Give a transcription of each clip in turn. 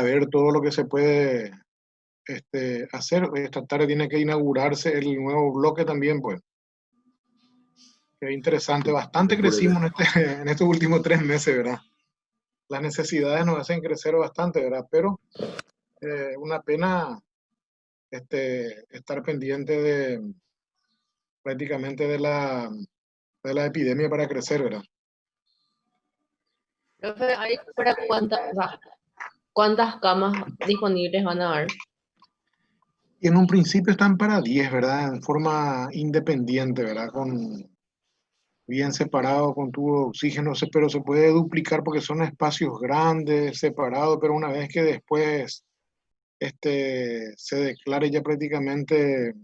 para ver todo lo que se puede hacer. Esta tarde tiene que inaugurarse el nuevo bloque también, pues. Qué interesante, bastante Locura ya. crecimos en estos últimos 3 meses, ¿verdad? Las necesidades nos hacen crecer bastante, ¿verdad? Pero una pena estar pendiente prácticamente de la epidemia para crecer, ¿verdad? Profe, ¿hay para cuántas camas disponibles van a haber? Y en un principio están para 10, ¿verdad? En forma independiente, ¿verdad? Bien separado, con tubo de oxígeno, pero se puede duplicar porque son espacios grandes, separados, pero una vez que después se declare ya prácticamente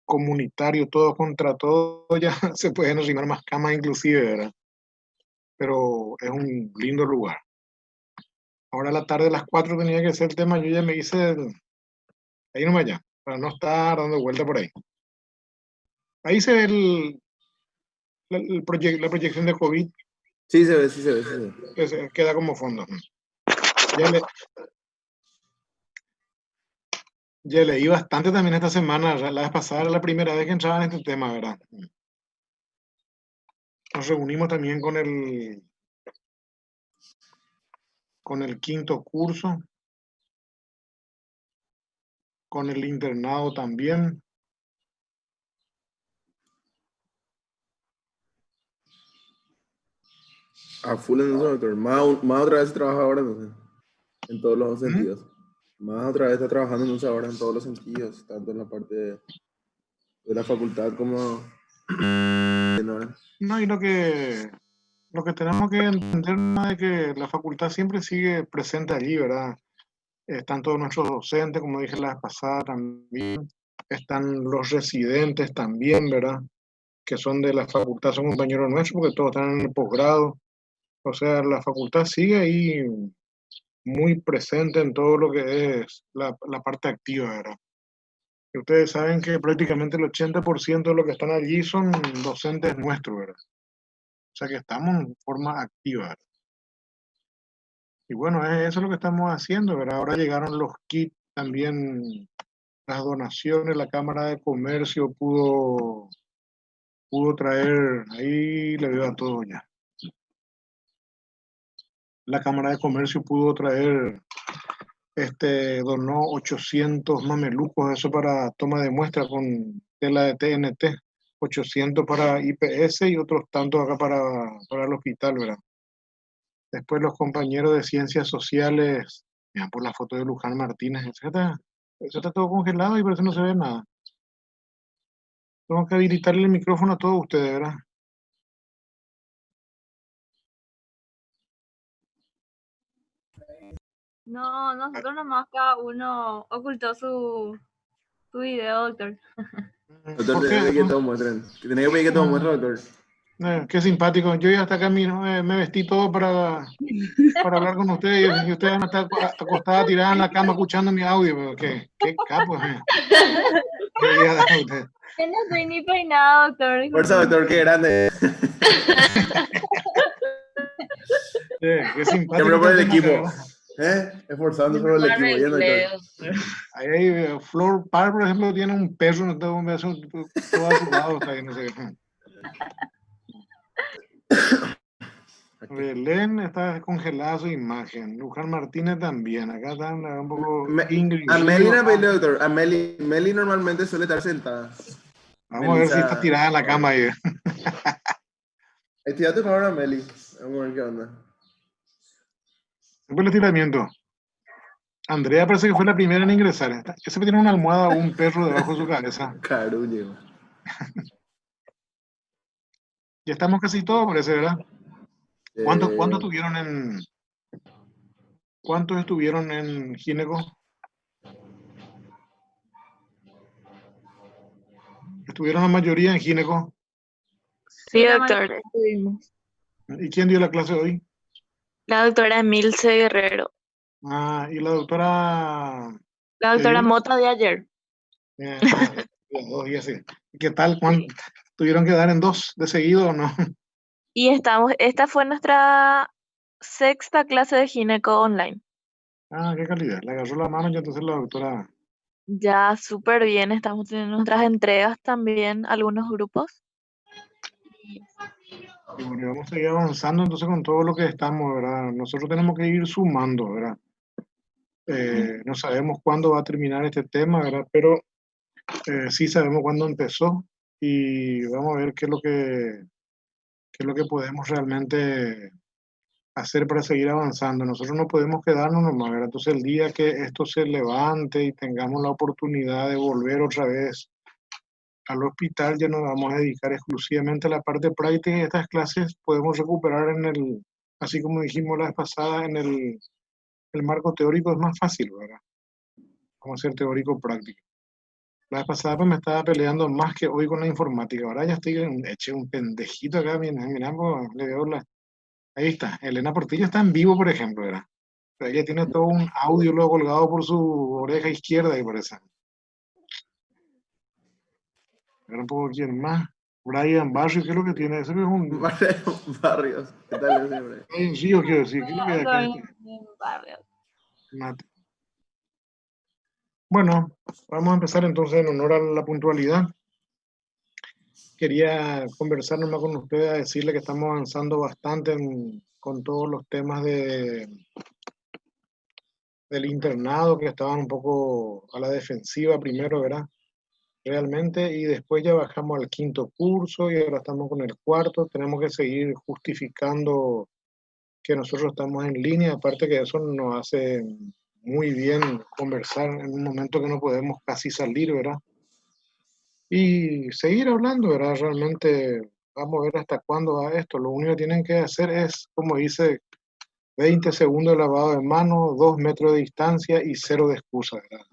comunitario, todo contra todo, ya se pueden arrimar más camas inclusive, ¿verdad? Pero es un lindo lugar. Ahora a la tarde a las 4 tenía que ser el tema, yo ya me hice ahí nomás ya, para no estar dando vuelta por ahí. Ahí se ve la proyección de COVID, Sí se ve, sí se ve, sí se ve. que queda como fondo. Ya leí bastante también esta semana, la vez pasada era la primera vez que entraba en este tema, ¿verdad? Nos reunimos también con el quinto curso, con el internado también. A full en eso, doctor. Más otra vez se trabaja ahora, no sé, en todos los ¿Mm? sentidos. Más otra vez está trabajando en ahora en todos los sentidos, tanto en la parte de la facultad como en ahora. No, y lo que tenemos que entender es que la facultad siempre sigue presente allí, ¿verdad? Están todos nuestros docentes, como dije la vez pasada también. Están los residentes también, ¿verdad? Que son de la facultad, son compañeros nuestros porque todos están en el posgrado. O sea, la facultad sigue ahí muy presente en todo lo que es la parte activa, ¿verdad? Y ustedes saben que prácticamente el 80% de los que están allí son docentes nuestros, ¿verdad? O sea que estamos en forma activa, ¿verdad? Y bueno, eso es lo que estamos haciendo, ¿verdad? Ahora llegaron los kits también, las donaciones, la Cámara de Comercio pudo traer, ahí le veo a todo ya. La Cámara de Comercio pudo traer, donó 800 mamelucos, eso para toma de muestra con tela de TNT, 800 para IPS y otros tantos acá para el hospital, ¿verdad? Después los compañeros de ciencias sociales, vean por la foto de Luján Martínez, eso está todo congelado y por eso no se ve nada. Tengo que habilitarle el micrófono a todos ustedes, ¿verdad? No, nosotros nomás cada uno ocultó su video, doctor. Doctor, ¿Por tenés qué? que todos muestren. Tenés que pedir que todos muestren, doctor. Qué simpático. Yo ya hasta acá me vestí todo para hablar con ustedes y ustedes van a estar acostada tirada en la cama escuchando mi audio, pero qué capos, ¿Qué día da usted? Yo no estoy ni peinado, doctor. Fuerza, doctor, qué grande. Qué simpático Siempre por este el tema, equipo. ¿verdad? Esforzando Yo por el no equipo. Bien, arreglé, doctor. doctor. Ahí, Flor Par, por ejemplo, tiene un perro, no tengo un beso todo sudado, está ahí, no sé. Belén está congelada su imagen. Luján Martínez también. Acá están un poco Ingrid A Meli Río. no peleó, doctor. A Meli normalmente suele estar sentada. Vamos a ver si está Melissa. tirada en la cama ahí. Estirate por ahora, Meli. Vamos a ver qué onda. Después el estiramiento. Andrea parece que fue la primera en ingresar. Ese tiene una almohada o un perro debajo de su cabeza. Caruño. Ya estamos casi todos, parece, ¿verdad? ¿Cuántos Eh, estuvieron en gineco? ¿Estuvieron la mayoría en gineco? Sí, la doctor. mayoría estuvimos. ¿Y quién dio la clase hoy? La doctora Emilce Guerrero. Y la doctora La que dio doctora Mota de ayer. las dos y así. ¿Qué tal? ¿Tuvieron que dar en dos de seguido o no? Y esta fue nuestra sexta clase de gineco online. Ah, qué calidad. Le agarró la mano y entonces la doctora. Ya súper bien, estamos teniendo nuestras entregas también, algunos grupos. Y Y bueno, vamos a seguir avanzando entonces con todo lo que estamos, ¿verdad? Nosotros tenemos que ir sumando, ¿verdad? No sabemos cuándo va a terminar este tema, ¿verdad? Pero sí sabemos cuándo empezó y vamos a ver qué es lo que podemos realmente hacer para seguir avanzando. Nosotros no podemos quedarnos nomás, ¿verdad? Entonces el día que esto se levante y tengamos la oportunidad de volver otra vez al hospital, ya nos vamos a dedicar exclusivamente a la parte práctica y estas clases podemos recuperar así como dijimos la vez pasada, el marco teórico es más fácil, ¿verdad? Vamos a hacer teórico práctico. La vez pasada pues, me estaba peleando más que hoy con la informática. Ahora ya estoy hecho un pendejito acá, mira, pues, le veo ahí está, Elena Portillo está en vivo, por ejemplo, ¿verdad? Pero ella tiene todo un audio luego colgado por su oreja izquierda y por eso. Era un poco quién más. Brian Barrio, ¿qué es lo que tiene? Ese es un. Barrios. ¿Qué tal siempre? Brian Río, quiero decir, ¿qué es lo que hay acá? Todavía en barrio. Mate. Bueno, vamos a empezar entonces en honor a la puntualidad. Quería conversar nomás con ustedes, a decirle que estamos avanzando bastante con todos los temas del internado, que estaban un poco a la defensiva primero, ¿verdad? Realmente, y después ya bajamos al quinto curso y ahora estamos con el cuarto. Tenemos que seguir justificando que nosotros estamos en línea, aparte que eso nos hace muy bien conversar en un momento que no podemos casi salir, ¿verdad? Y seguir hablando, ¿verdad? Realmente vamos a ver hasta cuándo va esto. Lo único que tienen que hacer es, como dice, 20 segundos de lavado de mano, 2 metros de distancia y cero de excusa, ¿verdad?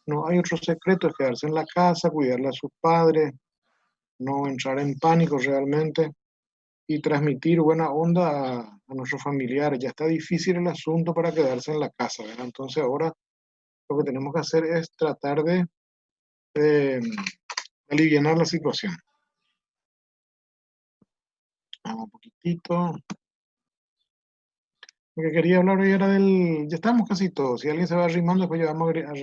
No hay otro secreto, es quedarse en la casa, cuidarle a sus padres, no entrar en pánico realmente y transmitir buena onda a nuestros familiares. Ya está difícil el asunto para quedarse en la casa, ¿verdad? Entonces ahora lo que tenemos que hacer es tratar de alivianar la situación. Vamos un poquitito. Lo que quería hablar hoy era ya estamos casi todos. Si alguien se va arrimando, después ya vamos a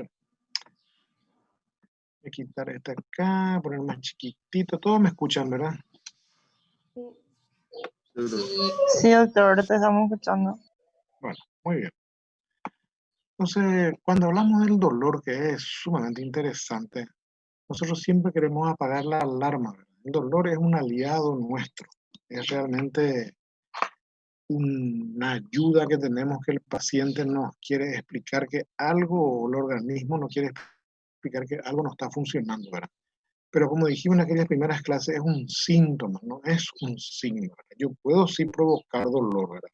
quitar esta acá, poner más chiquitito. Todos me escuchan, ¿verdad? Seguro. Sí, doctor, te estamos escuchando. Bueno, muy bien. Entonces, cuando hablamos del dolor, que es sumamente interesante, nosotros siempre queremos apagar la alarma, ¿verdad? El dolor es un aliado nuestro. Es realmente una ayuda que tenemos que el paciente nos quiere explicar que algo, o el organismo nos quiere explicar que algo no está funcionando, ¿verdad? Pero como dijimos en aquellas primeras clases, es un síntoma, no es un signo, ¿verdad? Yo puedo sí provocar dolor, ¿verdad?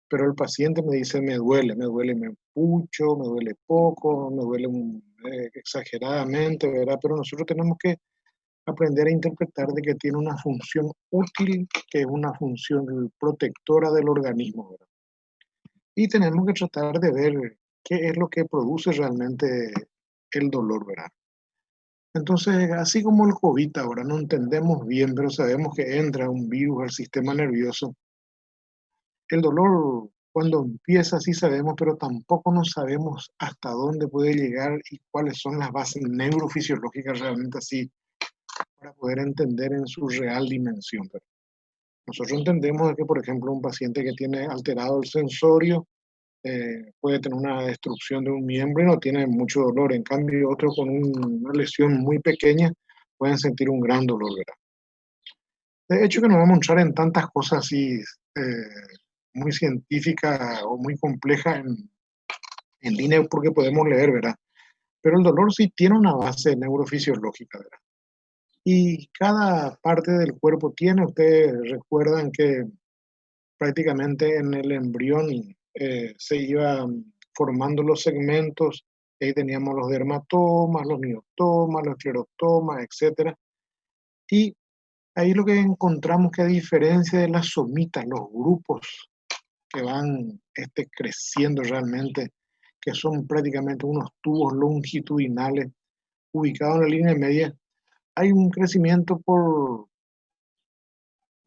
Pero el paciente me dice, me duele me pucho, me duele poco, me duele exageradamente, ¿verdad? Pero nosotros tenemos que aprender a interpretar de que tiene una función útil, que es una función protectora del organismo, ¿verdad? Y tenemos que tratar de ver qué es lo que produce realmente el dolor, ¿verdad? Entonces, así como el COVID ahora no entendemos bien, pero sabemos que entra un virus al sistema nervioso, el dolor cuando empieza sí sabemos, pero tampoco no sabemos hasta dónde puede llegar y cuáles son las bases neurofisiológicas realmente así para poder entender en su real dimensión. Pero nosotros entendemos que, por ejemplo, un paciente que tiene alterado el sensorio puede tener una destrucción de un miembro y no tiene mucho dolor. En cambio, otros con una lesión muy pequeña pueden sentir un gran dolor, ¿verdad? De hecho, que nos vamos a entrar en tantas cosas así muy científicas o muy complejas en línea porque podemos leer, ¿verdad? Pero el dolor sí tiene una base neurofisiológica, ¿verdad? Y cada parte del cuerpo tiene, ustedes recuerdan que prácticamente en el embrión se iban formando los segmentos, ahí teníamos los dermatomas, los miotomas, los esclerotomas, etcétera. Y ahí lo que encontramos que a diferencia de las somitas, los grupos que van creciendo realmente, que son prácticamente unos tubos longitudinales ubicados en la línea media, hay un crecimiento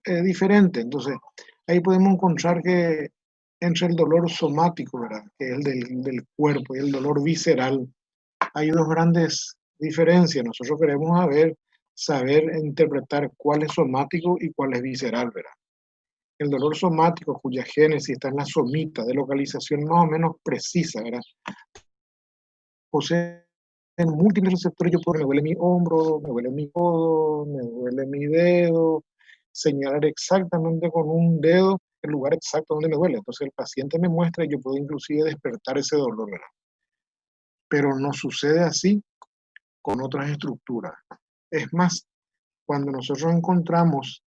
diferente. Entonces, ahí podemos encontrar que entre el dolor somático, ¿verdad? Que es el del cuerpo, y el dolor visceral. Hay dos grandes diferencias. Nosotros queremos saber interpretar cuál es somático y cuál es visceral, ¿verdad? El dolor somático, cuya génesis está en la somita, de localización más o menos precisa, ¿verdad? Posee múltiples receptores. Yo puedo, me duele mi hombro, me duele mi codo, me duele mi dedo, señalar exactamente con un dedo el lugar exacto donde me duele. Entonces el paciente me muestra y yo puedo inclusive despertar ese dolor, ¿verdad? Pero no sucede así con otras estructuras. Es más, cuando nosotros encontramos,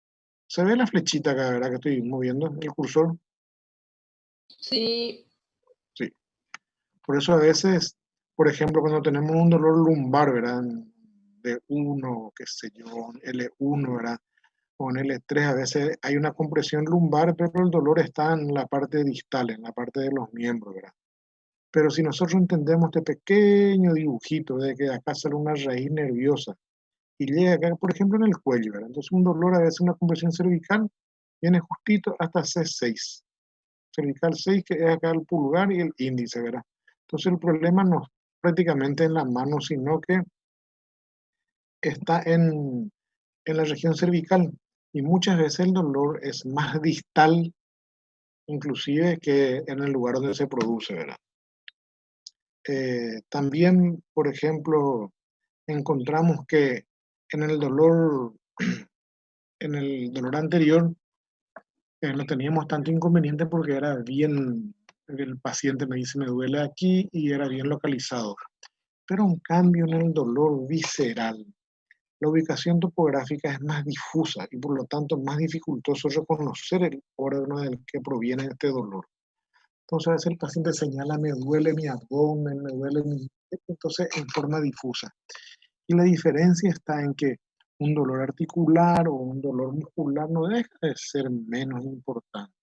se ve la flechita acá, ¿verdad? Que estoy moviendo el cursor. Sí, Sí. Por eso a veces, por ejemplo, cuando tenemos un dolor lumbar, ¿verdad? De 1, qué sé yo, L1, ¿verdad? O en L3, a veces hay una compresión lumbar, pero el dolor está en la parte distal, en la parte de los miembros, ¿verdad? Pero si nosotros entendemos este pequeño dibujito de que acá sale una raíz nerviosa y llega acá, por ejemplo, en el cuello, ¿verdad? Entonces un dolor, a veces una compresión cervical, viene justito hasta C6. Cervical 6, que es acá el pulgar y el índice, ¿verdad? Entonces el problema no es prácticamente en la mano, sino que está en la región cervical. Y muchas veces el dolor es más distal, inclusive, que en el lugar donde se produce, ¿verdad? También, por ejemplo, encontramos que en el dolor, en el dolor anterior, no teníamos tanto inconveniente porque era bien, el paciente me dice me duele aquí y era bien localizado. Pero en cambio en el dolor visceral, la ubicación topográfica es más difusa y por lo tanto más dificultoso reconocer el órgano del que proviene este dolor. Entonces a veces el paciente señala, me duele mi abdomen, me duele mi... Entonces en forma difusa. Y la diferencia está en que un dolor articular o un dolor muscular no deja de ser menos importante.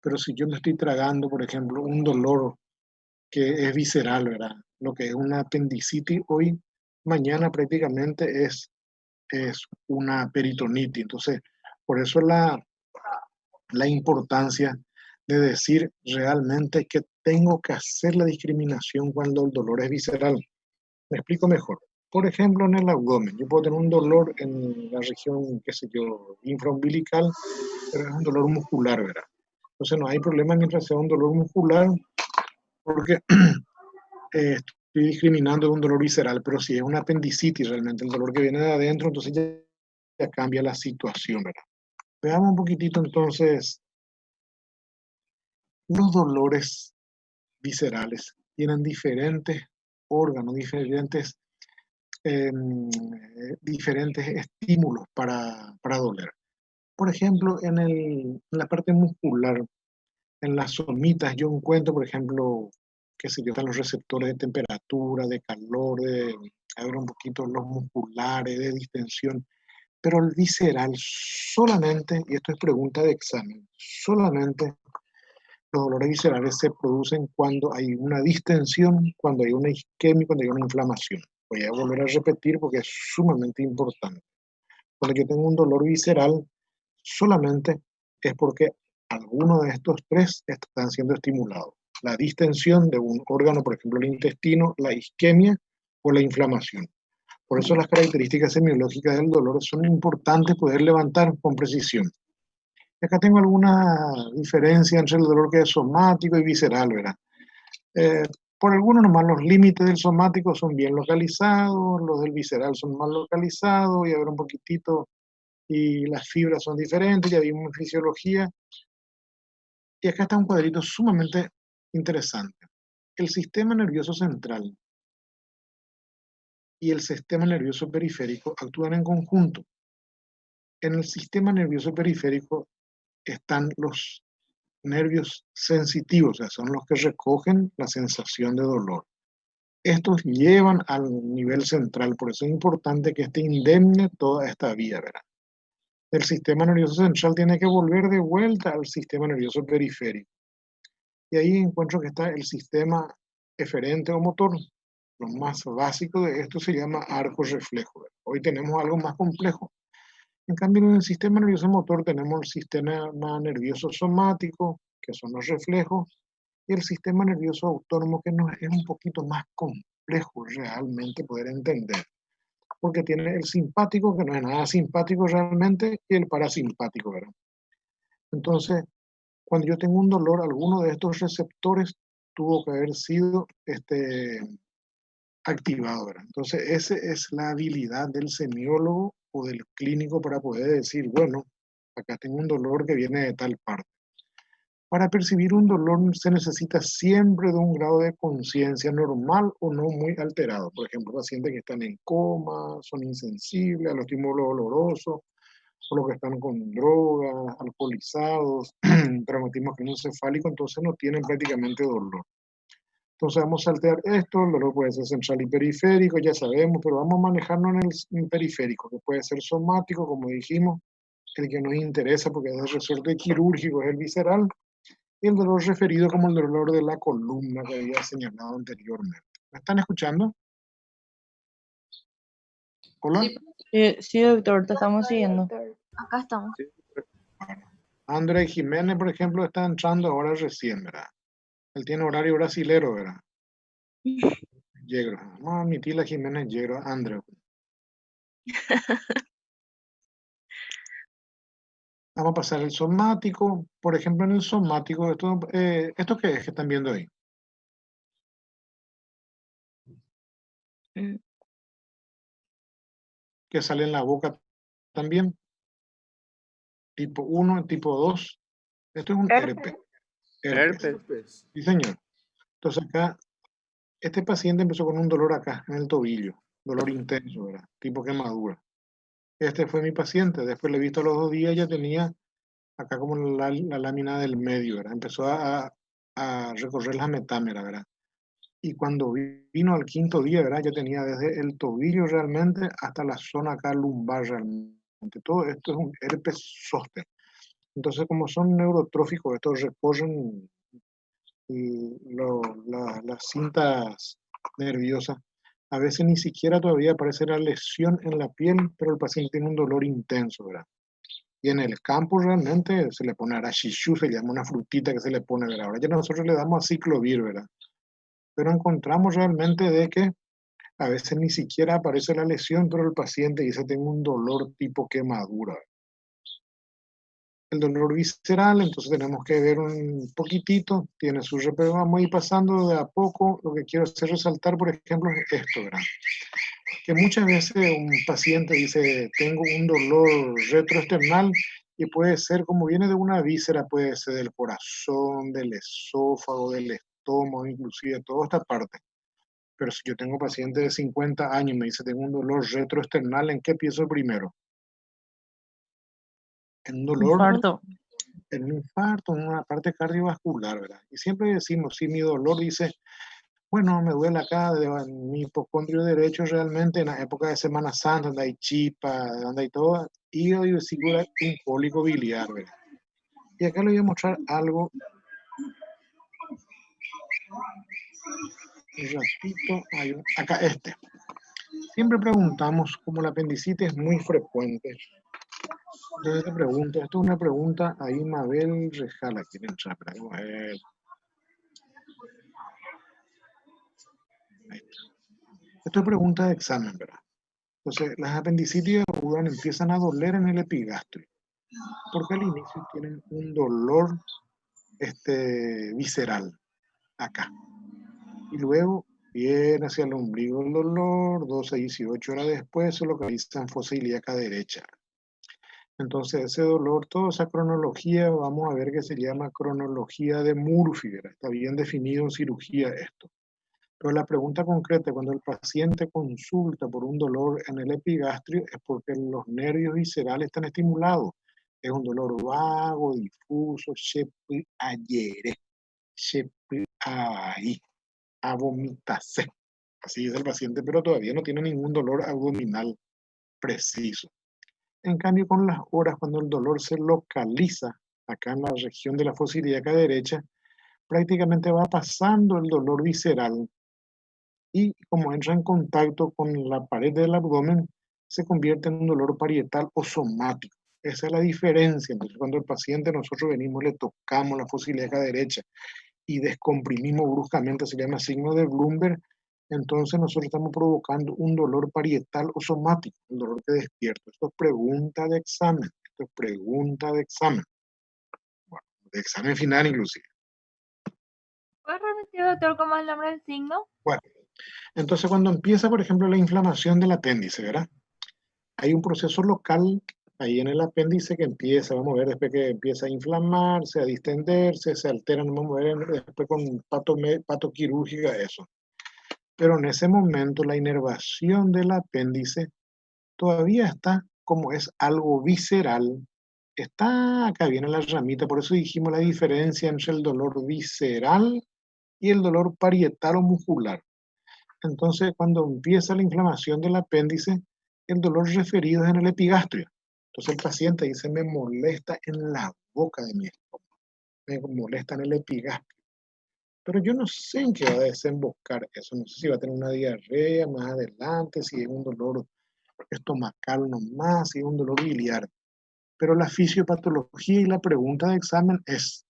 Pero si yo me estoy tragando, por ejemplo, un dolor que es visceral, ¿verdad? Lo que es una apendicitis hoy, mañana prácticamente es una peritonitis. Entonces, por eso la importancia de decir realmente que tengo que hacer la discriminación cuando el dolor es visceral. Me explico mejor. Por ejemplo, en el abdomen, yo puedo tener un dolor en la región, qué sé yo, infraumbilical, pero es un dolor muscular, ¿verdad? Entonces no hay problema mientras sea un dolor muscular, porque estoy discriminando de un dolor visceral, pero si es una apendicitis realmente, el dolor que viene de adentro, entonces ya cambia la situación, ¿verdad? Veamos un poquitito entonces, los dolores viscerales tienen diferentes órganos, diferentes estímulos para doler. Por ejemplo, en la parte muscular, en las somitas, yo encuentro, por ejemplo, qué sé yo, están los receptores de temperatura, de calor, a ver un poquito los musculares, de distensión, pero el visceral solamente, y esto es pregunta de examen, solamente los dolores viscerales se producen cuando hay una distensión, cuando hay una isquemia, cuando hay una inflamación. Voy a volver a repetir porque es sumamente importante. Cuando yo tengo un dolor visceral, solamente es porque alguno de estos tres están siendo estimulados. La distensión de un órgano, por ejemplo el intestino, la isquemia o la inflamación. Por eso las características semiológicas del dolor son importantes poder levantar con precisión. Acá tengo alguna diferencia entre el dolor que es somático y visceral, ¿verdad? Eh, por algunos nomás los límites del somático son bien localizados, los del visceral son más localizados, y a ver un poquitito, y las fibras son diferentes, ya vimos en fisiología. Y acá está un cuadrito sumamente interesante. El sistema nervioso central y el sistema nervioso periférico actúan en conjunto. En el sistema nervioso periférico están los nervios sensitivos, o sea, son los que recogen la sensación de dolor. Estos llevan al nivel central, por eso es importante que esté indemne toda esta vía, ¿verdad? El sistema nervioso central tiene que volver de vuelta al sistema nervioso periférico. Y ahí encuentro que está el sistema eferente o motor. Lo más básico de esto se llama arco reflejo, ¿verdad? Hoy tenemos algo más complejo. En cambio, en el sistema nervioso motor tenemos el sistema nervioso somático, que son los reflejos, y el sistema nervioso autónomo, que es un poquito más complejo realmente poder entender, porque tiene el simpático, que no es nada simpático realmente, y el parasimpático, ¿verdad? Entonces, cuando yo tengo un dolor, alguno de estos receptores tuvo que haber sido activado, ¿verdad? Entonces, esa es la habilidad del semiólogo o del clínico para poder decir, bueno, acá tengo un dolor que viene de tal parte. Para percibir un dolor se necesita siempre de un grado de conciencia normal o no muy alterado. Por ejemplo, pacientes que están en coma, son insensibles a los estímulos dolorosos, o los que están con drogas, alcoholizados, traumatismo craneoencefálico, entonces no tienen prácticamente dolor. Entonces vamos a saltear esto, el dolor puede ser central y periférico, ya sabemos, pero vamos a manejarnos en el periférico, que puede ser somático, como dijimos, el que nos interesa porque es de resorte quirúrgico, es el visceral, y el dolor referido como el dolor de la columna que había señalado anteriormente. ¿Me están escuchando? ¿Hola? Sí, doctor, te estamos siguiendo. Acá estamos. André Jiménez, por ejemplo, está entrando ahora recién, ¿verdad? Él tiene horario brasilero, ¿verdad? Yegro. Vamos a admitir a Jiménez Yegro, André. Vamos a pasar el somático. Por ejemplo, en el somático, ¿esto qué es que están viendo ahí? Mm, Que sale en la boca también. Tipo 1, tipo 2. Esto es un herpes. Herpes. Herpes. Sí, señor. Entonces acá, este paciente empezó con un dolor acá, en el tobillo. Dolor intenso, ¿verdad? Tipo quemadura. Este fue mi paciente. Después le he visto a los 2 días, ya tenía acá como la lámina del medio, ¿verdad? Empezó a recorrer las metámeras, ¿verdad? Y cuando vino al 5.º día, ¿verdad? Ya tenía desde el tobillo realmente hasta la zona acá lumbar realmente. Todo esto es un herpes zóster. Entonces, como son neurotróficos, estos recorren las cintas nerviosas. A veces ni siquiera todavía aparece la lesión en la piel, pero el paciente tiene un dolor intenso, ¿verdad? Y en el campo realmente se le pone arashishu, se llama una frutita que se le pone, ¿verdad? Ahora ya nosotros le damos aciclovir, ¿verdad? Pero encontramos realmente de que a veces ni siquiera aparece la lesión, pero el paciente dice, tengo un dolor tipo quemadura. El dolor visceral, entonces tenemos que ver un poquitito, tiene su repero, vamos a ir pasando de a poco. Lo que quiero hacer resaltar, por ejemplo, es esto, ¿verdad? Que muchas veces un paciente dice, tengo un dolor retroesternal, y puede ser, como viene de una víscera, puede ser del corazón, del esófago, del estómago, inclusive de toda esta parte. Pero si yo tengo paciente de 50 años y me dice, tengo un dolor retroesternal, ¿en qué pienso primero? En un dolor, Infarto. en un infarto, en una parte cardiovascular, ¿verdad? Y siempre decimos, si mi dolor dice, bueno, me duele acá, mi hipocondrio derecho realmente en la época de Semana Santa, donde hay chipa, donde hay todo, hígado y vesícula, un cólico biliar, ¿verdad? Y acá le voy a mostrar algo, un ratito, acá Siempre preguntamos, como la apendicitis es muy frecuente, entonces te pregunto, esto es una pregunta, ahí Mabel Rejala quiere entrar, pero vamos a ver. Ahí está. Esto es pregunta de examen, ¿verdad? Entonces, las apendicitis agudas empiezan a doler en el epigastrio, porque al inicio tienen un dolor visceral, acá. Y luego viene hacia el ombligo el dolor, 12 a 18 horas después se localiza en fosa ilíaca derecha. Entonces, ese dolor, toda esa cronología, vamos a ver que se llama cronología de Murphy, ¿verdad? Está bien definido en cirugía esto. Pero la pregunta concreta, cuando el paciente consulta por un dolor en el epigastrio, es porque los nervios viscerales están estimulados. Es un dolor vago, difuso, ayere, ahí, vomitase. Así es el paciente, pero todavía no tiene ningún dolor abdominal preciso. En cambio, con las horas, cuando el dolor se localiza acá en la región de la fosa ilíaca derecha, prácticamente va pasando el dolor visceral y como entra en contacto con la pared del abdomen, se convierte en un dolor parietal o somático. Esa es la diferencia. Entonces, cuando el paciente nosotros venimos, le tocamos la fosa ilíaca derecha y descomprimimos bruscamente, se llama signo de Bloomberg, entonces nosotros estamos provocando un dolor parietal o somático, el dolor que despierta. Esto es pregunta de examen, esto es pregunta de examen. Bueno, de examen final inclusive. ¿Puedes repetir, doctor, cómo es el nombre del signo? Bueno, entonces cuando empieza, por ejemplo, la inflamación del apéndice, ¿verdad? Hay un proceso local ahí en el apéndice que empieza, vamos a ver, después que empieza a inflamarse, a distenderse, se altera, no vamos a ver después con patoquirúrgica, eso. Pero en ese momento la inervación del apéndice todavía está como es algo visceral. Está, acá viene la ramita, por eso dijimos la diferencia entre el dolor visceral y el dolor parietal o muscular. Entonces, cuando empieza la inflamación del apéndice, el dolor referido es en el epigastrio. Entonces el paciente dice, me molesta en la boca de mi estómago, me molesta en el epigastrio. Pero yo no sé en qué va a desembocar eso, no sé si va a tener una diarrea más adelante, si es un dolor estomacal nomás, si es un dolor biliar. Pero la fisiopatología y la pregunta de examen es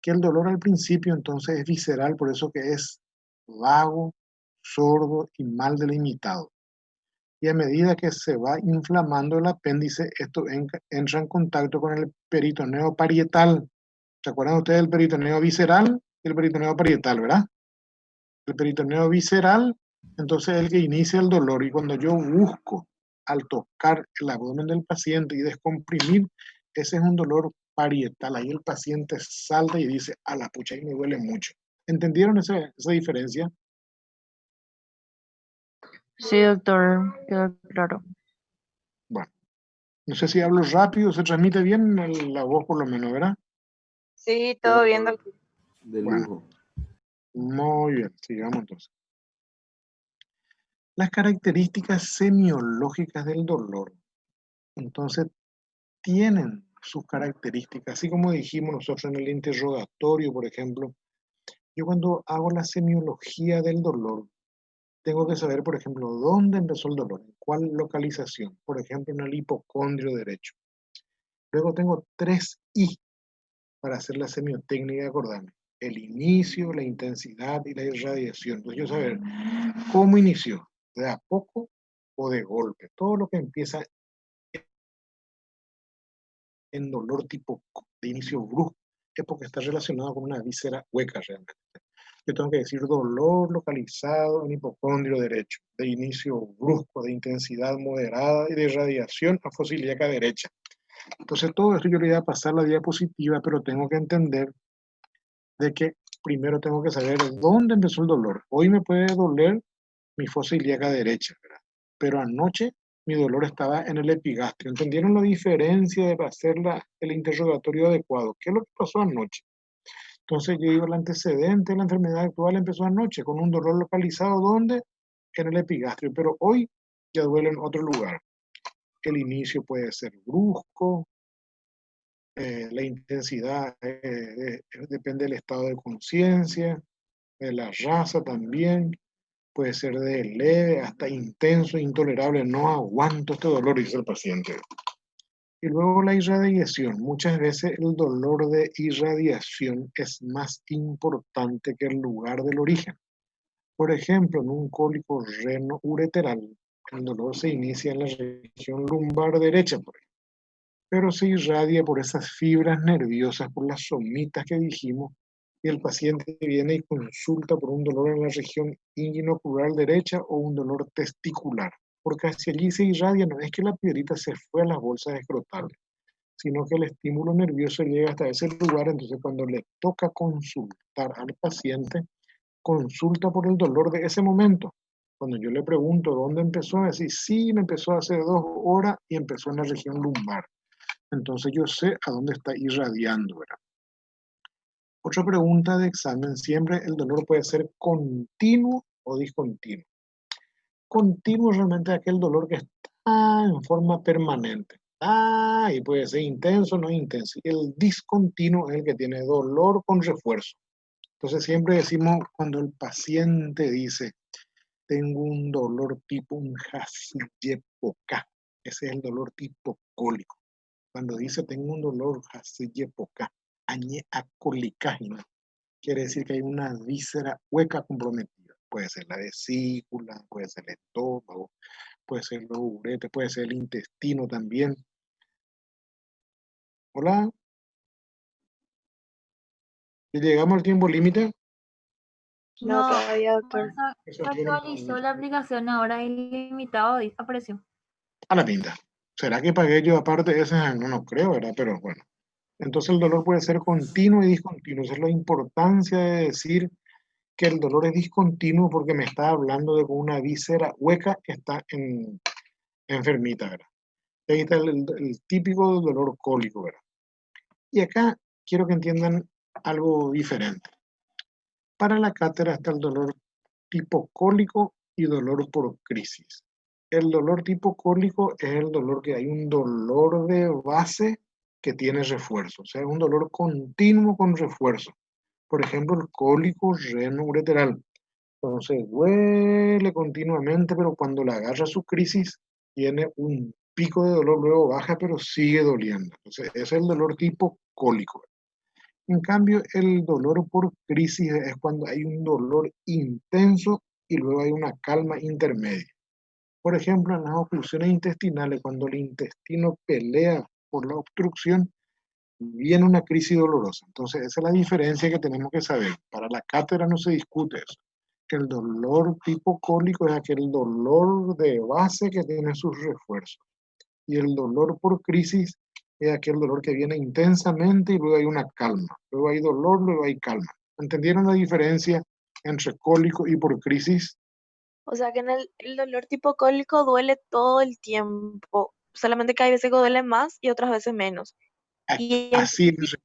que el dolor al principio entonces es visceral, por eso que es vago, sordo y mal delimitado. Y a medida que se va inflamando el apéndice, esto entra en contacto con el peritoneo parietal. ¿Se acuerdan ustedes del peritoneo visceral y el peritoneo parietal, verdad? El peritoneo visceral, entonces es el que inicia el dolor. Y cuando yo busco al tocar el abdomen del paciente y descomprimir, ese es un dolor parietal. Ahí el paciente salta y dice, a la pucha, ahí me duele mucho. ¿Entendieron esa diferencia? Sí, doctor, quedó claro. Bueno, no sé si hablo rápido, se transmite bien la voz por lo menos, ¿verdad? Sí, todo bien, doctor. De Bueno, lujo. muy bien, sigamos entonces. Las características semiológicas del dolor, entonces, tienen sus características, así como dijimos nosotros en el interrogatorio, por ejemplo. Yo cuando hago la semiología del dolor, tengo que saber, por ejemplo, dónde empezó el dolor, en cuál localización, por ejemplo, en el hipocondrio derecho. Luego tengo 3 I para hacer la semiotécnica, acordarme. El inicio, la intensidad y la irradiación. Entonces yo saber cómo inició, de a poco o de golpe. Todo lo que empieza en dolor tipo de inicio brusco es porque está relacionado con una víscera hueca realmente. Yo tengo que decir dolor localizado en hipocondrio derecho, de inicio brusco, de intensidad moderada y de irradiación a fosa ilíaca derecha. Entonces todo esto yo le voy a pasar la diapositiva, pero tengo que entender de que primero tengo que saber dónde empezó el dolor. Hoy me puede doler mi fosa ilíaca derecha, ¿verdad? Pero anoche mi dolor estaba en el epigastrio. ¿Entendieron la diferencia de hacer el interrogatorio adecuado? ¿Qué es lo que pasó anoche? Entonces yo digo, el antecedente de la enfermedad actual empezó anoche con un dolor localizado, ¿dónde? En el epigastrio, pero hoy ya duele en otro lugar. El inicio puede ser brusco, la intensidad depende del estado de conciencia, de la raza también, puede ser de leve hasta intenso, intolerable, no aguanto este dolor, dice el paciente. Y luego la irradiación. Muchas veces el dolor de irradiación es más importante que el lugar del origen. Por ejemplo, en un cólico reno-ureteral, el dolor se inicia en la región lumbar derecha, por ejemplo, pero se irradia por esas fibras nerviosas, por las somitas que dijimos, y el paciente viene y consulta por un dolor en la región inguinocrural derecha o un dolor testicular, porque hacia allí se irradia, no es que la piedrita se fue a las bolsas escrotales, sino que el estímulo nervioso llega hasta ese lugar, entonces cuando le toca consultar al paciente, consulta por el dolor de ese momento. Cuando yo le pregunto dónde empezó, me dice, sí, me empezó hace 2 horas y empezó en la región lumbar. Entonces yo sé a dónde está irradiando, ¿verdad? Otra pregunta de examen, siempre el dolor puede ser continuo o discontinuo. Continuo realmente es aquel dolor que está en forma permanente. Y puede ser intenso o no intenso. Y el discontinuo es el que tiene dolor con refuerzo. Entonces siempre decimos cuando el paciente dice, tengo un dolor tipo un Hashimoto, ese es el dolor tipo cólico. Cuando dice tengo un dolor, haseye poca, añe acolicágina, quiere decir que hay una víscera hueca comprometida. Puede ser la vesícula, puede ser el estómago, puede ser los uretes, puede ser el intestino también. Hola, ¿y llegamos al tiempo límite? No, No, todavía, doctor. Eso se es todo lo actualizó que- la aplicación ahora ilimitado, apareció. A la pinta. ¿Será que pagué yo aparte de ese? No, no creo, ¿verdad? Pero bueno. Entonces el dolor puede ser continuo y discontinuo. Esa es la importancia de decir que el dolor es discontinuo porque me está hablando de que una víscera hueca está enfermita, ¿verdad? Ahí está el típico dolor cólico, ¿verdad? Y acá quiero que entiendan algo diferente. Para la cátedra está el dolor tipo cólico y dolor por crisis. El dolor tipo cólico es el dolor que hay un dolor de base que tiene refuerzo, o sea, es un dolor continuo con refuerzo. Por ejemplo, el cólico renoureteral. Entonces duele continuamente, pero cuando le agarra su crisis, tiene un pico de dolor, luego baja, pero sigue doliendo. Entonces, ese es el dolor tipo cólico. En cambio, el dolor por crisis es cuando hay un dolor intenso y luego hay una calma intermedia. Por ejemplo, en las oclusiones intestinales, cuando el intestino pelea por la obstrucción, viene una crisis dolorosa. Entonces, esa es la diferencia que tenemos que saber. Para la cátedra no se discute eso. Que el dolor tipo cólico es aquel dolor de base que tiene sus refuerzos. Y el dolor por crisis es aquel dolor que viene intensamente y luego hay una calma. Luego hay dolor, luego hay calma. ¿Entendieron la diferencia entre cólico y por crisis? O sea que en el dolor tipo cólico duele todo el tiempo. Solamente que hay veces que duele más y otras veces menos. Y Así es.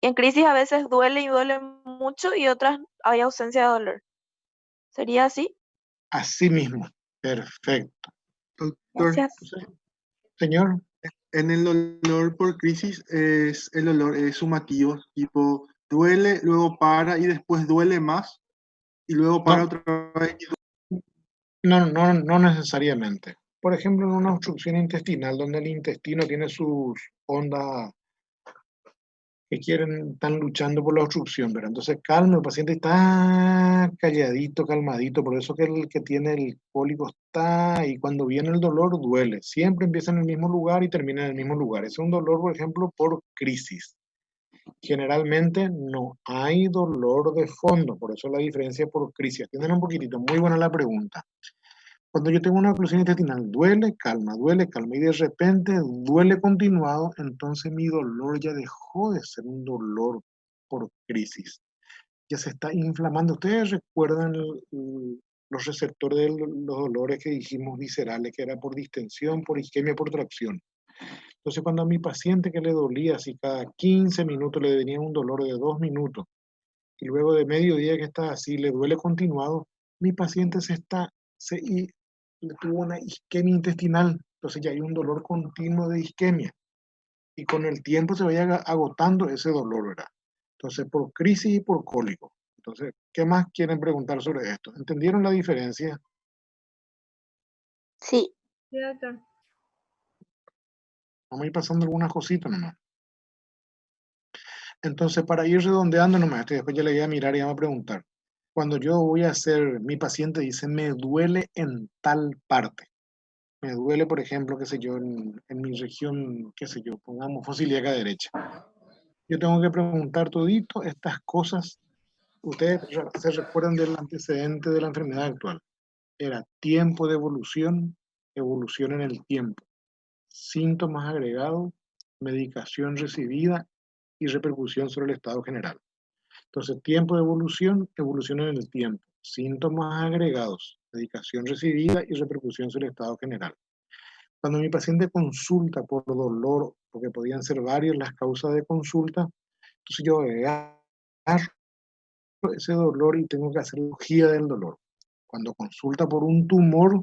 en crisis a veces duele y duele mucho y otras hay ausencia de dolor. ¿Sería así? Así mismo. Perfecto. Doctor, Gracias. Señor, en el dolor por crisis el dolor es sumativo, tipo duele, luego para y después duele más y luego para no, otra vez. no necesariamente. Por ejemplo, en una obstrucción intestinal donde el intestino tiene sus ondas que quieren, están luchando por la obstrucción, ¿verdad? Entonces calma, el paciente está calladito, calmadito, por eso que el que tiene el cólico está, y cuando viene el dolor duele, siempre empieza en el mismo lugar y termina en el mismo lugar. Es un dolor, por ejemplo, por crisis. Generalmente no hay dolor de fondo, por eso la diferencia por crisis. Atiendan un poquitito, muy buena la pregunta. Cuando yo tengo una oclusión intestinal, duele, calma, y de repente duele continuado, entonces mi dolor ya dejó de ser un dolor por crisis. Ya se está inflamando. ¿Ustedes recuerdan los receptores de los dolores que dijimos viscerales, que era por distensión, por isquemia, por tracción? Entonces, cuando a mi paciente que le dolía, si cada 15 minutos le venía un dolor de 2 minutos, y luego de medio día que está así, le duele continuado, mi paciente le tuvo una isquemia intestinal, entonces ya hay un dolor continuo de isquemia, y con el tiempo se vaya agotando ese dolor, ¿verdad? Entonces, por crisis y por cólico. Entonces, ¿qué más quieren preguntar sobre esto? ¿Entendieron la diferencia? Sí. Sí, doctor. Vamos a ir pasando algunas cositas nomás. Entonces, para ir redondeando nomás, después ya le voy a mirar y vamos a preguntar. Cuando yo voy a hacer, mi paciente dice, me duele en tal parte. Me duele, por ejemplo, qué sé yo, en mi región, qué sé yo, pongamos fosa ilíaca derecha. Yo tengo que preguntar todito estas cosas. Ustedes se recuerdan del antecedente de la enfermedad actual. Era tiempo de evolución, evolución en el tiempo, síntomas agregados, medicación recibida y repercusión sobre el estado general. Entonces, tiempo de evolución, evolución en el tiempo, síntomas agregados, medicación recibida y repercusión sobre el estado general. Cuando mi paciente consulta por dolor, porque podían ser varias las causas de consulta, entonces yo agarro ese dolor y tengo que hacer cirugía del dolor. Cuando consulta por un tumor,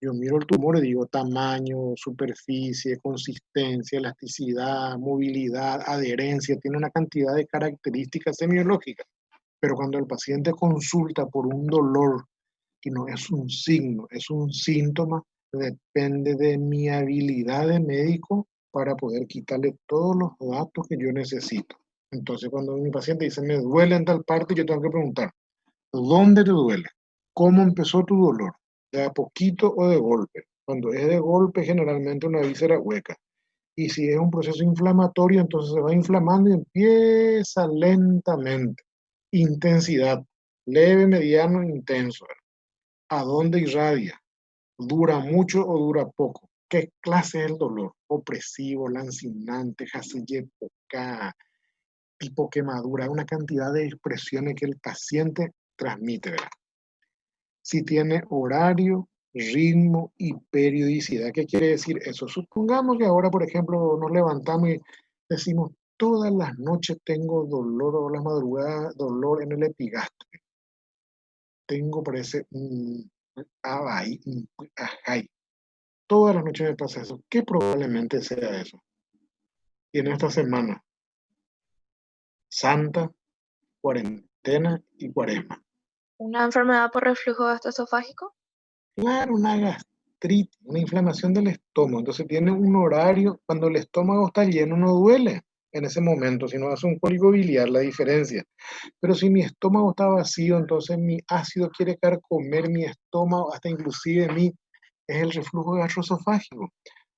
yo miro el tumor y digo tamaño, superficie, consistencia, elasticidad, movilidad, adherencia, tiene una cantidad de características semiológicas. Pero cuando el paciente consulta por un dolor y no es un signo, es un síntoma, depende de mi habilidad de médico para poder quitarle todos los datos que yo necesito. Entonces, cuando mi paciente dice, me duele en tal parte, yo tengo que preguntar, ¿dónde te duele? ¿Cómo empezó tu dolor? ¿De a poquito o de golpe? Cuando es de golpe, generalmente una víscera hueca. Y si es un proceso inflamatorio, entonces se va inflamando y empieza lentamente. Intensidad, leve, mediano, intenso. ¿A dónde irradia? ¿Dura mucho o dura poco? ¿Qué clase es el dolor? Opresivo, lancinante, poca, tipo quemadura, una cantidad de expresiones que el paciente transmite, ¿verdad? Si tiene horario, ritmo y periodicidad. ¿Qué quiere decir eso? Supongamos que ahora, por ejemplo, nos levantamos y decimos, todas las noches tengo dolor o las madrugadas, dolor en el epigastrio. Tengo, parece, un abay, un ajay. Todas las noches me pasa eso. ¿Qué probablemente sea eso? Y en esta semana, Santa, cuarentena y cuaresma. ¿Una enfermedad por reflujo gastroesofágico? Claro, una gastritis, una inflamación del estómago. Entonces tiene un horario, cuando el estómago está lleno no duele en ese momento, sino hace un cólico biliar, la diferencia. Pero si mi estómago está vacío, entonces mi ácido quiere carcomer mi estómago, hasta inclusive es el reflujo gastroesofágico.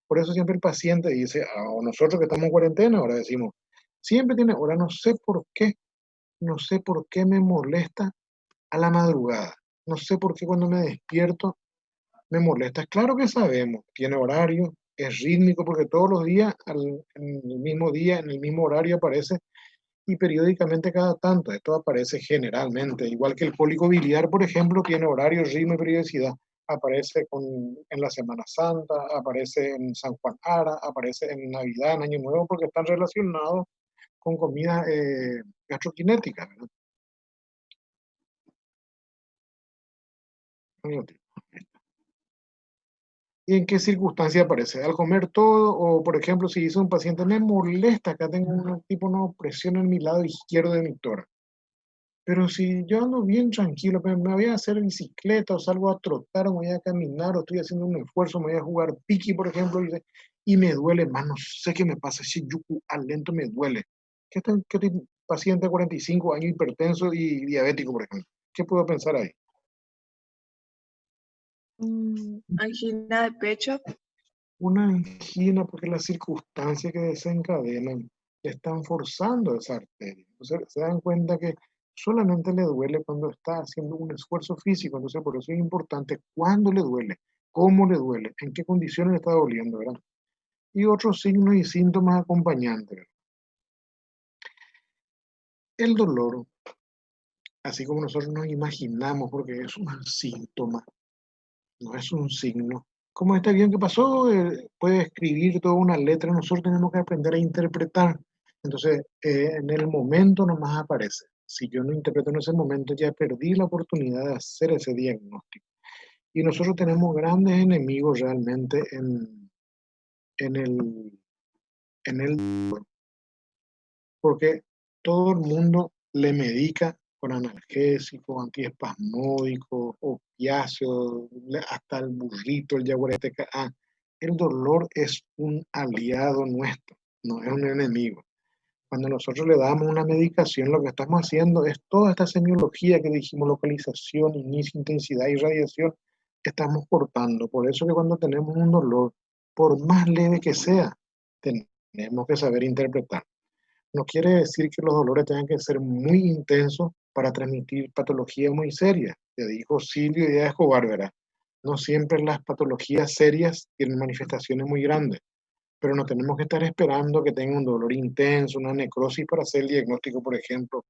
Por eso siempre el paciente dice, o nosotros que estamos en cuarentena, ahora decimos, siempre tiene, ahora no sé por qué me molesta a la madrugada. No sé por qué cuando me despierto me molesta. Claro que sabemos, tiene horario, es rítmico porque todos los días, en el mismo día, en el mismo horario aparece y periódicamente cada tanto. Esto aparece generalmente, igual que el cólico biliar, por ejemplo, tiene horario, ritmo y periodicidad. Aparece en la Semana Santa, aparece en San Juan Ara, aparece en Navidad, en Año Nuevo, porque están relacionados con comida gastroquinética, ¿verdad? ¿Y en qué circunstancia aparece? ¿Al comer todo? O, por ejemplo, si dice un paciente, me molesta, acá tengo una opresión en mi lado izquierdo de mi tórax. Pero si yo ando bien tranquilo, pero me voy a hacer bicicleta o salgo a trotar o me voy a caminar o estoy haciendo un esfuerzo, me voy a jugar piqui, por ejemplo, y me duele más, no sé qué me pasa, ese yucu al lento me duele. ¿Qué paciente de 45 años hipertenso y diabético, por ejemplo? ¿Qué puedo pensar ahí? Angina de pecho. Una angina porque las circunstancias que desencadenan le están forzando esa arteria. Entonces se dan cuenta que solamente le duele cuando está haciendo un esfuerzo físico. Entonces por eso es importante cuándo le duele, cómo le duele, en qué condiciones le está doliendo, ¿verdad? Y otros signos y síntomas acompañantes, ¿verdad? El dolor, así como nosotros nos imaginamos, porque es un síntoma, no es un signo. Como está bien que pasó, puede escribir toda una letra, nosotros tenemos que aprender a interpretar. Entonces, en el momento nomás aparece. Si yo no interpreto en ese momento, ya perdí la oportunidad de hacer ese diagnóstico. Y nosotros tenemos grandes enemigos realmente en el, en el, porque todo el mundo le medica con analgésicos, antiespasmódicos, opiáceos, hasta el burrito, el yaguareteca. El dolor es un aliado nuestro, no es un enemigo. Cuando nosotros le damos una medicación, lo que estamos haciendo es toda esta semiología que dijimos, localización, inicio, intensidad y radiación, estamos cortando. Por eso que cuando tenemos un dolor, por más leve que sea, tenemos que saber interpretar. No quiere decir que los dolores tengan que ser muy intensos para transmitir patologías muy serias. Te dijo Silvio Díaz Escobar, ¿verdad? No siempre las patologías serias tienen manifestaciones muy grandes, pero no tenemos que estar esperando que tenga un dolor intenso, una necrosis para hacer el diagnóstico, por ejemplo,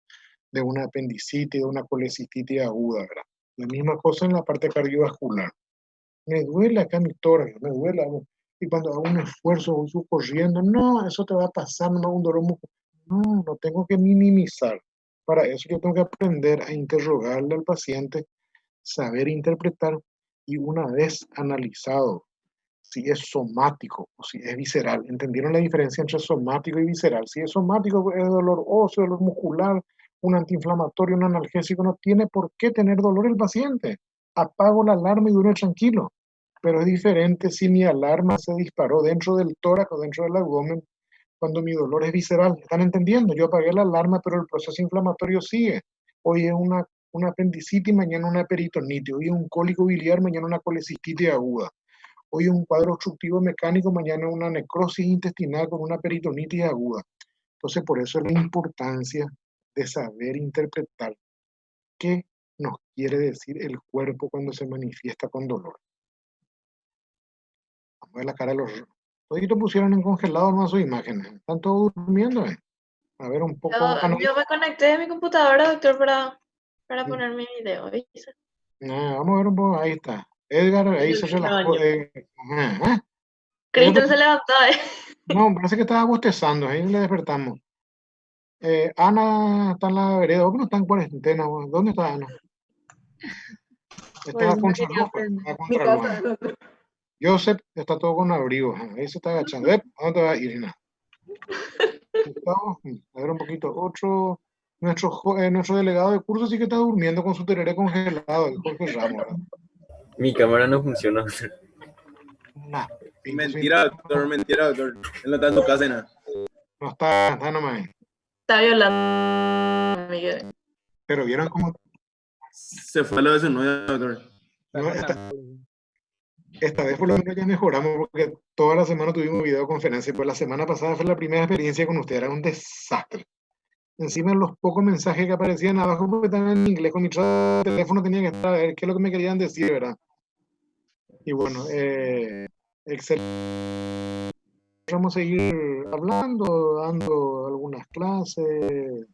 de una apendicitis, de una colecistitis aguda, ¿verdad? La misma cosa en la parte cardiovascular. Me duele acá mi tórax, me duele, y cuando hago un esfuerzo, voy corriendo, no, eso te va a pasar, no me da un dolor muscular. No, no tengo que minimizar. Para eso yo tengo que aprender a interrogarle al paciente, saber interpretar y una vez analizado si es somático o si es visceral. ¿Entendieron la diferencia entre somático y visceral? Si es somático, es dolor óseo, dolor muscular, un antiinflamatorio, un analgésico, no tiene por qué tener dolor el paciente. Apago la alarma y duerme tranquilo. Pero es diferente si mi alarma se disparó dentro del tórax o dentro del abdomen cuando mi dolor es visceral. ¿Están entendiendo? Yo apagué la alarma, pero el proceso inflamatorio sigue. Hoy es una apendicitis, mañana una peritonitis. Hoy es un cólico biliar, mañana una colecistitis aguda. Hoy es un cuadro obstructivo mecánico, mañana una necrosis intestinal con una peritonitis aguda. Entonces, por eso es la importancia de saber interpretar qué nos quiere decir el cuerpo cuando se manifiesta con dolor. Vamos a ver la cara de los... Toditos pusieron en congelado no sus imágenes. Están todos durmiendo, ¿eh? A ver un poco... Yo me conecté de mi computadora, doctor, para poner mi video. ¿Viste? Vamos a ver un poco. Ahí está. Edgar, ahí se relajó. Cristian se levantó, No, parece que estaba bostezando. Ahí le despertamos. Ana está en la vereda. ¿Vos no está en cuarentena? ¿Dónde está Ana? Estaba contra luz. Estaba contra luz. Joseph está todo con abrigo. Ahí se está agachando. ¿Dónde te va a ir, Irina? A ver un poquito. Nuestro delegado de curso sí que está durmiendo con su tereré congelado, el Jorge Ramos, ¿verdad? Mi cámara no funciona. Nah, Mentira, doctor, mentira, doctor. Él no está en tu casa, nada. No está nomás. Está violando, Miguel. Pero vieron cómo... Se fue a lo de su novia, doctor. No, esta vez por lo menos ya mejoramos porque toda la semana tuvimos videoconferencia, pues la semana pasada fue la primera experiencia con usted, era un desastre. Encima los pocos mensajes que aparecían abajo porque estaban en inglés, con mi teléfono tenía que estar a ver qué es lo que me querían decir, ¿verdad? Y bueno, excelente. Vamos a seguir hablando, dando algunas clases,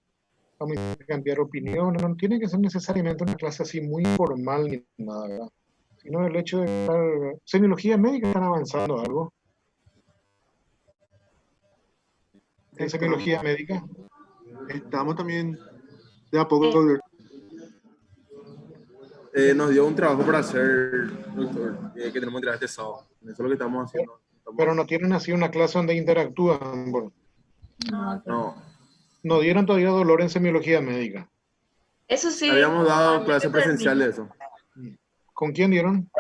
vamos a cambiar opiniones, no tiene que ser necesariamente una clase así muy formal ni nada, ¿verdad? Sino el hecho de estar... Semiología médica están avanzando algo. En semiología médica. Estamos también de a poco. Nos dio un trabajo para hacer, doctor, que tenemos que entregar este sábado. Eso es lo que estamos haciendo. Pero no tienen así una clase donde interactúan. Bueno, No. no dieron todavía dolor en semiología médica. Eso sí. Habíamos dado clase presencial de eso. ¿Con quién dieron?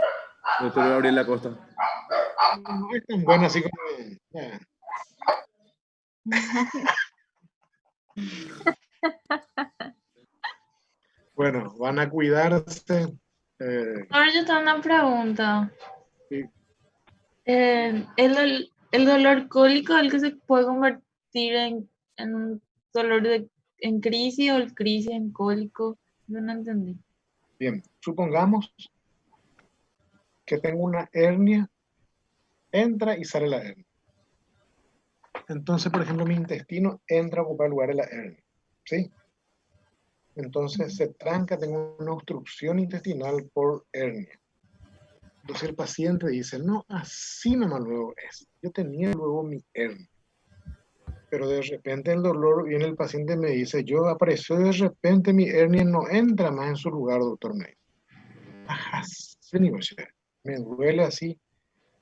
Doctor Gabriel Acosta. No es tan buena así como... Bueno, van a cuidarse. Ahora yo tengo una pregunta. Sí. ¿El dolor cólico es el que se puede convertir en un dolor en crisis o el crisis en cólico? Yo no entendí. Bien, supongamos que tengo una hernia, entra y sale la hernia. Entonces, por ejemplo, mi intestino entra a ocupar el lugar de la hernia, ¿sí? Entonces se tranca, tengo una obstrucción intestinal por hernia. Entonces el paciente dice, no, así nomás luego es. Yo tenía luego mi hernia. Pero de repente el dolor, viene el paciente y me dice, yo apareció de repente mi hernia, no entra más en su lugar, doctor. Me dice, me duele así.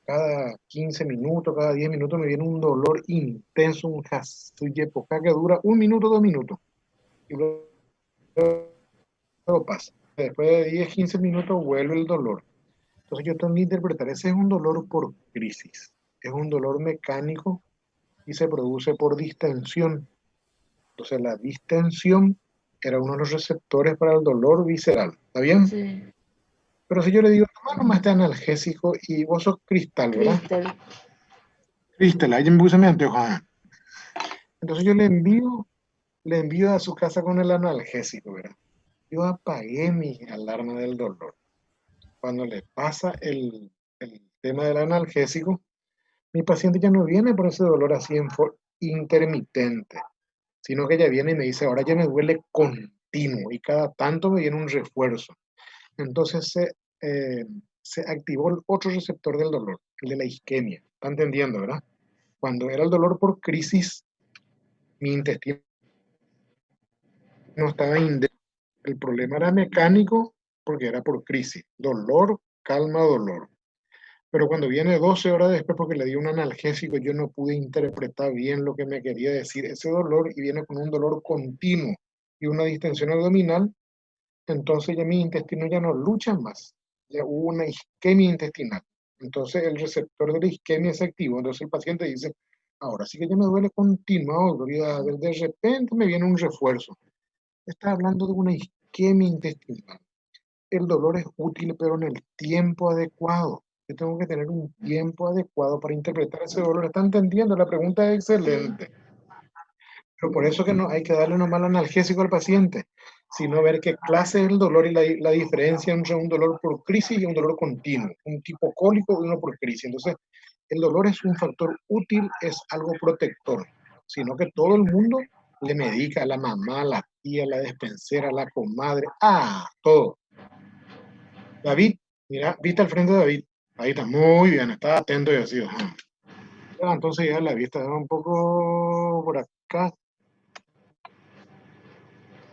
Cada 15 minutos, cada 10 minutos me viene un dolor intenso, un época que dura 1 minuto, 2 minutos. Y luego pasa. Después de 10, 15 minutos vuelve el dolor. Entonces yo tengo que interpretar, ese es un dolor por crisis. Es un dolor mecánico y se produce por distensión. Entonces la distensión era uno de los receptores para el dolor visceral. ¿Está bien? Sí. Pero si yo le digo, toma nomás este analgésico y vos sos Cristal, ¿verdad? Cristal, ahí me puse mi anteojo. Entonces yo le envío a su casa con el analgésico, ¿verdad? Yo apagué mi alarma del dolor. Cuando le pasa el tema del analgésico, mi paciente ya no viene por ese dolor así en intermitente, sino que ella viene y me dice, ahora ya me duele continuo y cada tanto me viene un refuerzo. Entonces se activó el otro receptor del dolor, el de la isquemia. ¿Está entendiendo, verdad? Cuando era el dolor por crisis, mi intestino no estaba el problema era mecánico porque era por crisis. Dolor, calma, dolor. Pero cuando viene 12 horas después porque le di un analgésico, yo no pude interpretar bien lo que me quería decir ese dolor y viene con un dolor continuo y una distensión abdominal. Entonces ya mis intestinos ya no luchan más. Ya hubo una isquemia intestinal. Entonces el receptor de la isquemia se activó, entonces el paciente dice, ahora sí que ya me duele continuado, dolor, y de repente me viene un refuerzo. Está hablando de una isquemia intestinal. El dolor es útil, pero en el tiempo adecuado. Yo tengo que tener un tiempo adecuado para interpretar ese dolor. ¿Está entendiendo? La pregunta es excelente. Pero por eso que no hay que darle un mal analgésico al paciente, sino ver qué clase es el dolor y la diferencia entre un dolor por crisis y un dolor continuo, un tipo cólico y uno por crisis. Entonces, el dolor es un factor útil, es algo protector, sino que todo el mundo le medica a la mamá, a la tía, a la despensera, a la comadre, todo. David, mira, viste al frente de David. Ahí está, muy bien, está atento y así. Entonces ya la vista un poco por acá.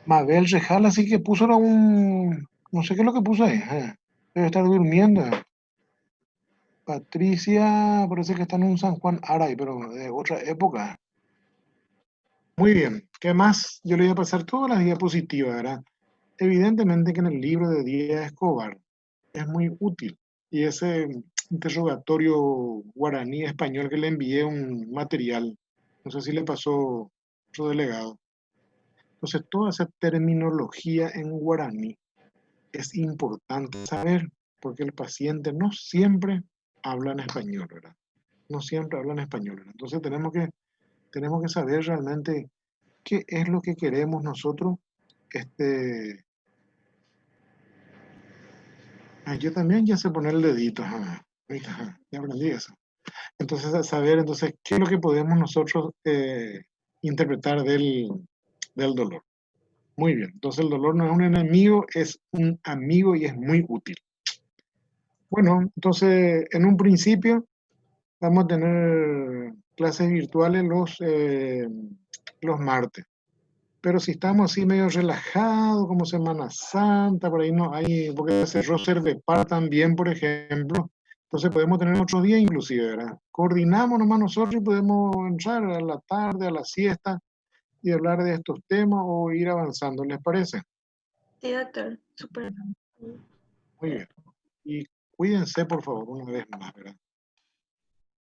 Mabel Rejal, así que puso no sé qué es lo que puso ahí. Debe estar durmiendo. Patricia, parece que está en un San Juan Aray, pero de otra época. Muy bien, ¿qué más? Yo le voy a pasar todas las diapositivas, ¿verdad? Evidentemente que en el libro de Díaz Escobar es muy útil. Y ese interrogatorio guaraní español que le envié un material, no sé si le pasó otro delegado. Entonces, toda esa terminología en guaraní es importante saber, porque el paciente no siempre habla en español, ¿verdad? No siempre habla en español, ¿verdad? Entonces, tenemos que saber realmente qué es lo que queremos nosotros. Yo también ya sé poner el dedito, ya aprendí eso. Entonces, a saber, entonces, qué es lo que podemos nosotros interpretar del dolor. Muy bien, entonces el dolor no es un enemigo, es un amigo y es muy útil. Bueno, entonces, en un principio vamos a tener clases virtuales los martes. Pero si estamos así medio relajados, como Semana Santa, por ahí no hay, porque cerró Cervepar también, por ejemplo, entonces podemos tener otro día inclusive, ¿verdad? Coordinamos nomás nosotros y podemos entrar a la tarde, a la siesta y hablar de estos temas o ir avanzando, ¿les parece? Sí, doctor, súper. Muy bien. Y cuídense, por favor, una vez más, ¿verdad?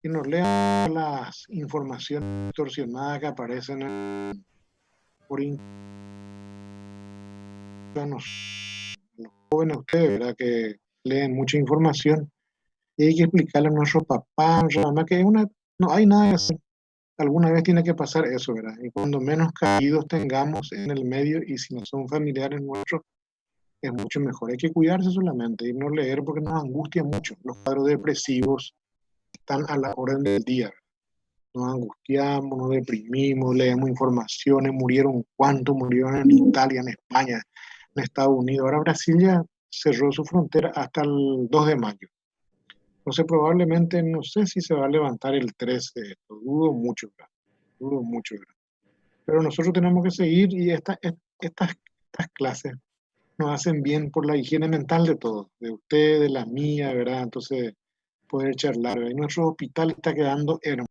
Y nos lean las informaciones distorsionadas que aparecen por los jóvenes ustedes, ¿verdad? Que leen mucha información y hay que explicarle a nuestros papás, a nuestra mamá, que no hay nada que hacer. Alguna vez tiene que pasar eso, ¿verdad? Y cuando menos caídos tengamos en el medio y si no son familiares nuestros, es mucho mejor. Hay que cuidarse solamente y no leer porque nos angustia mucho. Los cuadros depresivos están a la orden del día. Nos angustiamos, nos deprimimos, leemos informaciones, murieron cuántos, murieron en Italia, en España, en Estados Unidos. Ahora Brasil ya cerró su frontera hasta el 2 de mayo. Entonces probablemente, no sé si se va a levantar el 13, dudo mucho, ¿verdad? Dudo mucho, ¿verdad? Pero nosotros tenemos que seguir y estas clases nos hacen bien por la higiene mental de todos, de usted, de la mía, ¿verdad? Entonces poder charlar, ¿verdad? Y nuestro hospital está quedando hermoso.